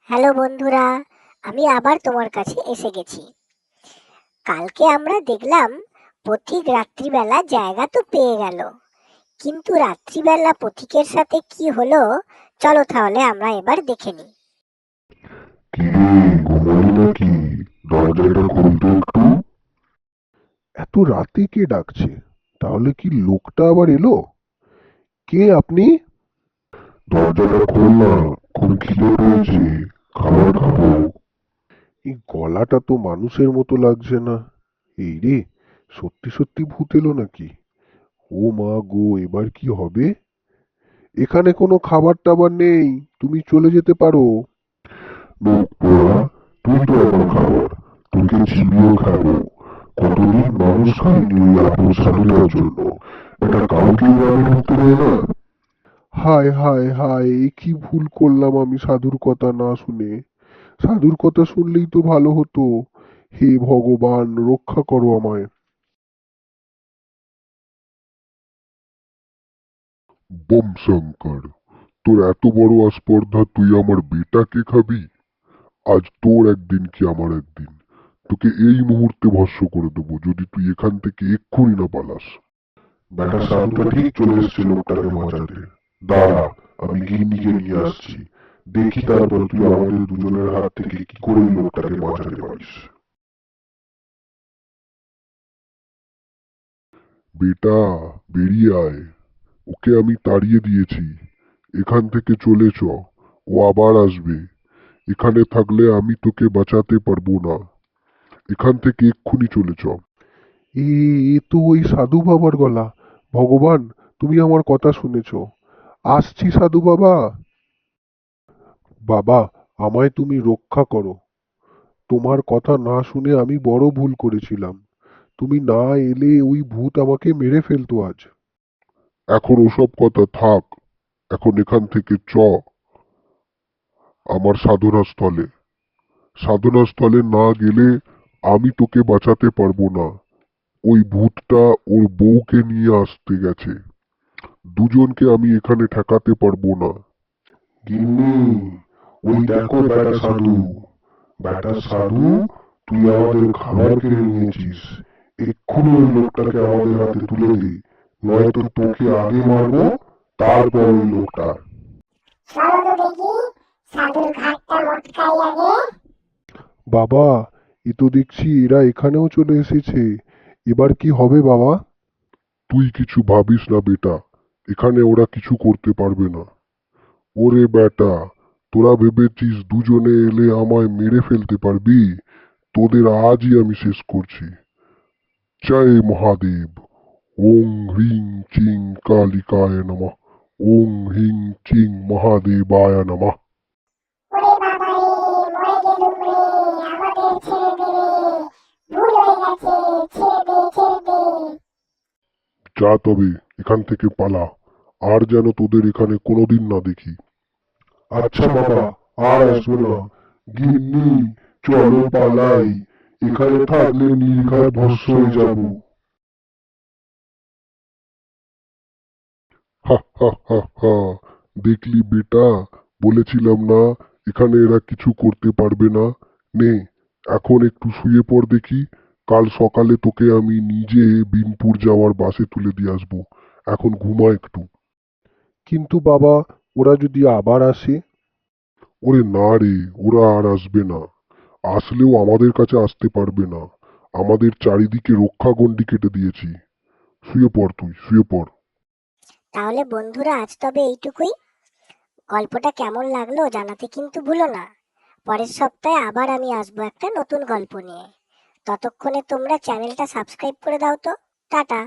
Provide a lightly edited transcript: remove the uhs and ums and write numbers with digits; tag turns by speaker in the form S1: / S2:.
S1: Hello বন্ধুরা, আমি আবার তোমার কাছে এসে গেছি। কালকে আমরা দেখলাম পথিক রাত্রিবেলা জায়গা তো পেয়ে গেল, কিন্তু রাত্রিবেলা পথিকের সাথে কি হলো চলো তাহলে আমরা এবার দেখে নিই।
S2: কিরে, ঘুমালি নাকি? দরজাটা খুলতো একটু।
S3: এত রাতে কে ডাকছে? তাহলে কি লোকটা আবার এলো? কে আপনি?
S2: দরজাটা খোল না, খুব খিদে পেয়েছে, খাবার খাবো।
S3: এই গলাটা তো মানুষের মতো লাগছে না। এই রে, সত্যি সত্যি ভূত এলো নাকি? ও মা গো, এবার কি হবে? এখানে কোনো খাবার টাবার নেই, তুমি চলে যেতে পারো।
S2: মুখ পোড়া, তুই তো আমার খাবার, তোকে চিবিয়ে খাবো। কতদিন মানুষ খাইনি ওই আপন সাধুটার জন্য। এটা কাউকে গ্রামে ঢুকতে দেয় না।
S3: হায় হায় হায়, এ কি ভুল করলাম আমি সাধুর কথা না শুনে। সাধুর কথা শুনলেই তো ভালো হতো। হে ভগবান, রক্ষা করো আমায়।
S2: বম শঙ্কর, তোর এত বড় আস্পর্ধা, তুই আমার বেটাকে খাবি? আজ তোর একদিন কি আমার একদিন। তোকে এই মুহূর্তে ভস্ম করে দেবো যদি তুই এখান থেকে এক্ষুনি না পালাস। বেটা সাধুটা ঠিক চলে এসছে লোকটাকে বাঁচাতে। দাঁড়া, আমি গিন্নিকে নিয়ে আসছি। দেখি তারপর তুই আমাদের দুজনের হাত থেকে কি করে এই লোকটাকে বাঁচাতে পারিস। বেটা, বেরিয়ে আয়। ওকে আমি তাড়িয়ে দিয়েছি। এখান থেকে চলে চ। ও আবার আসবে। এখানে থাকলে আমি তোকে বাঁচাতে পারবো না। এখান থেকে এক্ষুনি চলে চ।
S3: এ এ তো ওই সাধু বাবার গলা। ভগবান, তুমি আমার কথা শুনেছ। আসছি সাধু বাবা। বাবা, আমায় তুমি রক্ষা করো। তোমার কথা না শুনে আমি বড় ভুল করেছিলাম। তুমি না এলে ওই ভূত আমাকে মেরে ফেলতো আজ।
S2: এখন ওসব কথা থাক। এখন এখান থেকে চ আমার সাধনা স্থলে। সাধনা স্থলে না গেলে আমি তোকে বাঁচাতে পারবো না। ওই ভূতটা ওর বউকে নিয়ে আসতে গেছে। দুজনকে আমি এখানে ঠেকাতে পারবো না। গিন্নি, ওই দেখো বেটা সাধু। বেটা সাধু, তুই আমাদের খাবার কেড়ে নিয়েছিস। এক্ষুনি ওই লোকটাকে আমাদের হাতে তুলে দে, নয়তো তোকে আগে মারবো, তারপর ওই লোকটা।
S1: চলো তো দেখি সাধুর ঘাটটা মটকাই আগে।
S3: বাবা, এ তো দেখছি এরা এখানেও চলে এসেছে। এবার কি হবে বাবা?
S2: তুই কিছু ভাবিস না বেটা, এখানে ওরা কিছু করতে পারবে না। ওরে বেটা, তোরা ভেবেছিস দুজনে এলে আমায় মেরে ফেলতে পারবি? তোদের আজই আমি শেষ করছি। জয় মহাদেব। ওং হ্রিং চিং কালিকায় নমঃ। ওং হ্রিং চিং মহাদেবায় নমঃ।
S1: ওরে বাবা রে, মরে গেলুম রে, আমাদের ছেড়ে দে রে, ভুল হয়ে গেছে, ছেড়ে দে ছেড়ে দে।
S2: যা তবে, এখান থেকে পালা। আর যেন তোদের এখানে কোনোদিন না দেখি। আচ্ছা বাবা, আর আসবো না। গিন্নি, চলো পালাই। এখানে থাকলে নির্ঘাত ভস্ম হয়ে যাব। হা হা হা হা, দেখলি বেটা, বলেছিলাম না এখানে এরা কিছু করতে পারবে না। নে, এখন একটু শুয়ে পড় দেখি। কাল সকালে তোকে আমি নিজে বিনপুর যাওয়ার বাসে তুলে দিয়ে আসবো। এখন ঘুমা একটু।
S3: কিন্তু বাবা, ওরা যদি আবার আসে?
S2: ওরে না রে, ওরা আর আসবে না। আসলেও আমাদের কাছে আসতে পারবে না। আমাদের চারিদিকে রক্ষাগণ্ডি কেটে দিয়েছি। শুয়ে পড়, তুই শুয়ে পড়।
S1: তাহলে বন্ধুরা, আজ তবে এইটুকুই। গল্পটা কেমন লাগলো জানাতে কিন্তু ভুলো না। পরের সপ্তাহে আবার আমি আসবো একটা নতুন গল্প নিয়ে। ততক্ষণে তোমরা চ্যানেলটা সাবস্ক্রাইব করে দাও তো। টাটা।